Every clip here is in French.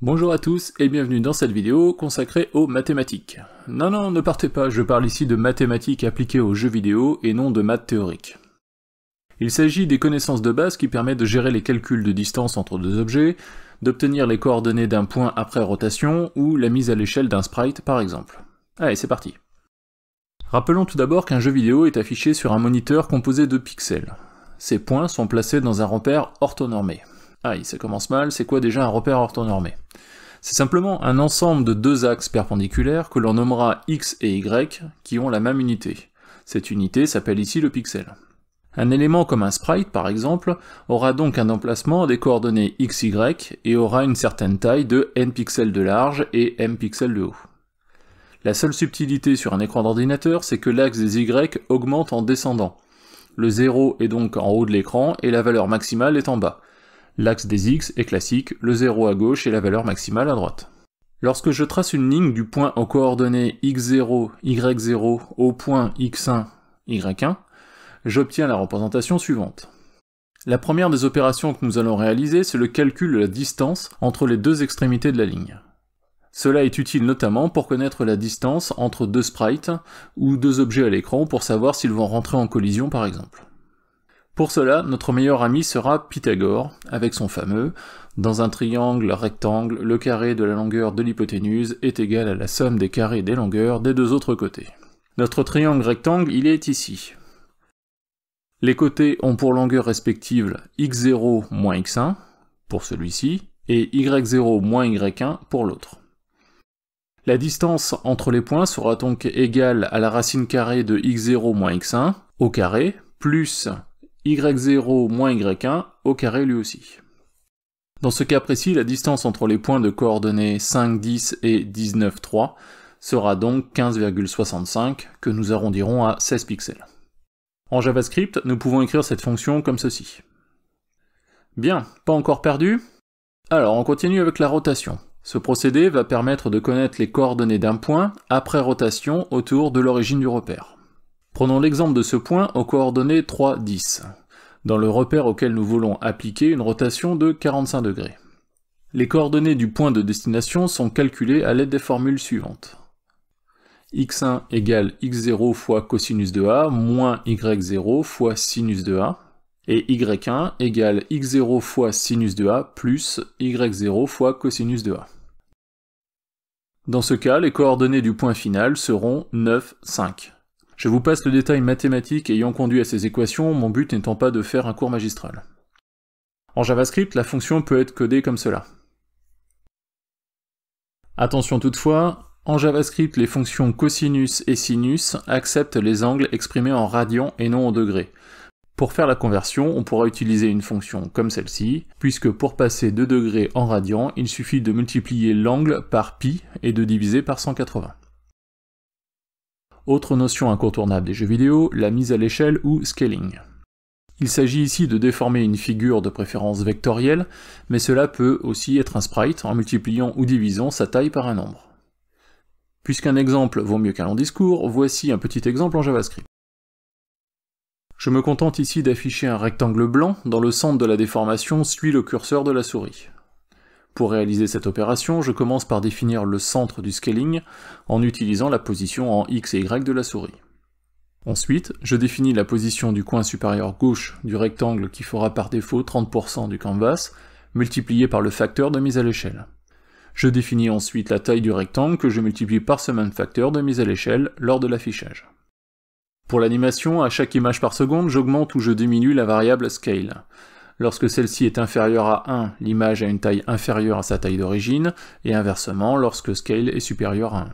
Bonjour à tous et bienvenue dans cette vidéo consacrée aux mathématiques. Non, ne partez pas, je parle ici de mathématiques appliquées aux jeux vidéo et non de maths théoriques. Il s'agit des connaissances de base qui permettent de gérer les calculs de distance entre deux objets, d'obtenir les coordonnées d'un point après rotation ou la mise à l'échelle d'un sprite par exemple. Allez, c'est parti. Rappelons tout d'abord qu'un jeu vidéo est affiché sur un moniteur composé de pixels. Ces points sont placés dans un repère orthonormé. Aïe, ça commence mal, c'est quoi déjà un repère orthonormé? C'est simplement un ensemble de deux axes perpendiculaires que l'on nommera x et y qui ont la même unité. Cette unité s'appelle ici le pixel. Un élément comme un sprite par exemple aura donc un emplacement des coordonnées x, y et aura une certaine taille de n pixels de large et m pixels de haut. La seule subtilité sur un écran d'ordinateur, c'est que l'axe des y augmente en descendant. Le 0 est donc en haut de l'écran et la valeur maximale est en bas. L'axe des x est classique, le 0 à gauche et la valeur maximale à droite. Lorsque je trace une ligne du point aux coordonnées x0, y0 au point x1, y1, j'obtiens la représentation suivante. La première des opérations que nous allons réaliser, c'est le calcul de la distance entre les deux extrémités de la ligne. Cela est utile notamment pour connaître la distance entre deux sprites ou deux objets à l'écran pour savoir s'ils vont rentrer en collision par exemple. Pour cela, notre meilleur ami sera Pythagore, avec son fameux « Dans un triangle rectangle, le carré de la longueur de l'hypoténuse est égal à la somme des carrés des longueurs des deux autres côtés ». Notre triangle rectangle, il est ici. Les côtés ont pour longueur respective x0 moins x1, pour celui-ci, et y0 moins y1 pour l'autre. La distance entre les points sera donc égale à la racine carrée de x0 moins x1 au carré, plus y0 moins y1 au carré lui aussi. Dans ce cas précis, la distance entre les points de coordonnées 5, 10 et 19, 3 sera donc 15,65 que nous arrondirons à 16 pixels. En JavaScript, nous pouvons écrire cette fonction comme ceci. Bien, pas encore perdu? Alors on continue avec la rotation. Ce procédé va permettre de connaître les coordonnées d'un point après rotation autour de l'origine du repère. Prenons l'exemple de ce point aux coordonnées 3, 10, dans le repère auquel nous voulons appliquer une rotation de 45 degrés. Les coordonnées du point de destination sont calculées à l'aide des formules suivantes. x1 égale x0 fois cosinus de a moins y0 fois sinus de a, et y1 égale x0 fois sinus de a plus y0 fois cosinus de a. Dans ce cas, les coordonnées du point final seront 9, 5. Je vous passe le détail mathématique ayant conduit à ces équations, mon but n'étant pas de faire un cours magistral. En JavaScript, la fonction peut être codée comme cela. Attention toutefois, en JavaScript, les fonctions cosinus et sinus acceptent les angles exprimés en radians et non en degrés. Pour faire la conversion, on pourra utiliser une fonction comme celle-ci, puisque pour passer de degrés en radians, il suffit de multiplier l'angle par pi et de diviser par 180. Autre notion incontournable des jeux vidéo, la mise à l'échelle ou scaling. Il s'agit ici de déformer une figure de préférence vectorielle, mais cela peut aussi être un sprite en multipliant ou divisant sa taille par un nombre. Puisqu'un exemple vaut mieux qu'un long discours, voici un petit exemple en JavaScript. Je me contente ici d'afficher un rectangle blanc dont le centre de la déformation suit le curseur de la souris. Pour réaliser cette opération, je commence par définir le centre du scaling en utilisant la position en x et y de la souris. Ensuite, je définis la position du coin supérieur gauche du rectangle qui fera par défaut 30% du canvas, multiplié par le facteur de mise à l'échelle. Je définis ensuite la taille du rectangle que je multiplie par ce même facteur de mise à l'échelle lors de l'affichage. Pour l'animation, à chaque image par seconde, j'augmente ou je diminue la variable scale. Lorsque celle-ci est inférieure à 1, l'image a une taille inférieure à sa taille d'origine, et inversement lorsque scale est supérieur à 1.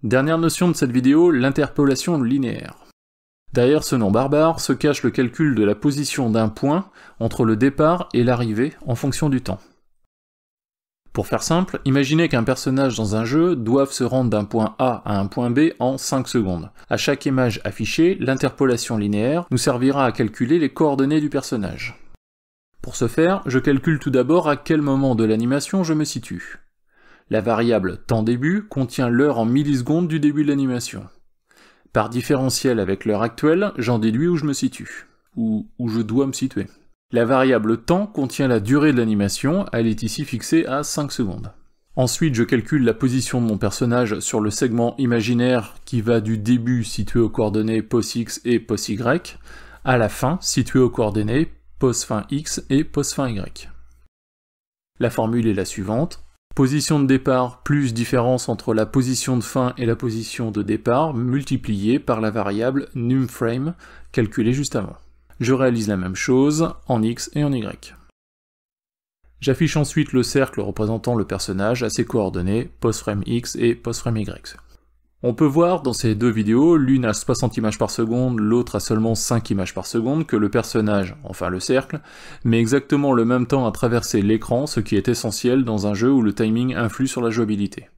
Dernière notion de cette vidéo, l'interpolation linéaire. Derrière ce nom barbare se cache le calcul de la position d'un point entre le départ et l'arrivée en fonction du temps. Pour faire simple, imaginez qu'un personnage dans un jeu doive se rendre d'un point A à un point B en 5 secondes. À chaque image affichée, l'interpolation linéaire nous servira à calculer les coordonnées du personnage. Pour ce faire, je calcule tout d'abord à quel moment de l'animation je me situe. La variable temps début contient l'heure en millisecondes du début de l'animation. Par différentiel avec l'heure actuelle, j'en déduis où je me situe, ou où je dois me situer. La variable temps contient la durée de l'animation, elle est ici fixée à 5 secondes. Ensuite, je calcule la position de mon personnage sur le segment imaginaire qui va du début situé aux coordonnées pos-x et pos-y, à la fin situé aux coordonnées pos-fin x et pos-fin y. La formule est la suivante. Position de départ plus différence entre la position de fin et la position de départ multipliée par la variable numFrame calculée juste avant. Je réalise la même chose en x et en y. J'affiche ensuite le cercle représentant le personnage à ses coordonnées posFrame x et posFrame y. On peut voir dans ces deux vidéos, l'une à 60 images par seconde, l'autre à seulement 5 images par seconde, que le personnage, enfin le cercle, met exactement le même temps à traverser l'écran, ce qui est essentiel dans un jeu où le timing influe sur la jouabilité.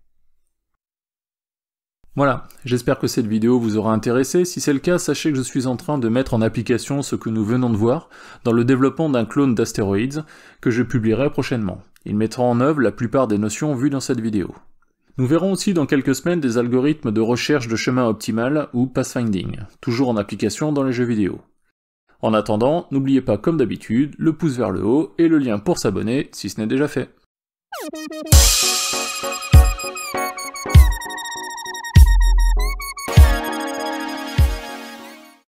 Voilà, j'espère que cette vidéo vous aura intéressé. Si c'est le cas, sachez que je suis en train de mettre en application ce que nous venons de voir dans le développement d'un clone d'Asteroids que je publierai prochainement. Il mettra en œuvre la plupart des notions vues dans cette vidéo. Nous verrons aussi dans quelques semaines des algorithmes de recherche de chemin optimal ou pathfinding, toujours en application dans les jeux vidéo. En attendant, n'oubliez pas comme d'habitude le pouce vers le haut et le lien pour s'abonner si ce n'est déjà fait.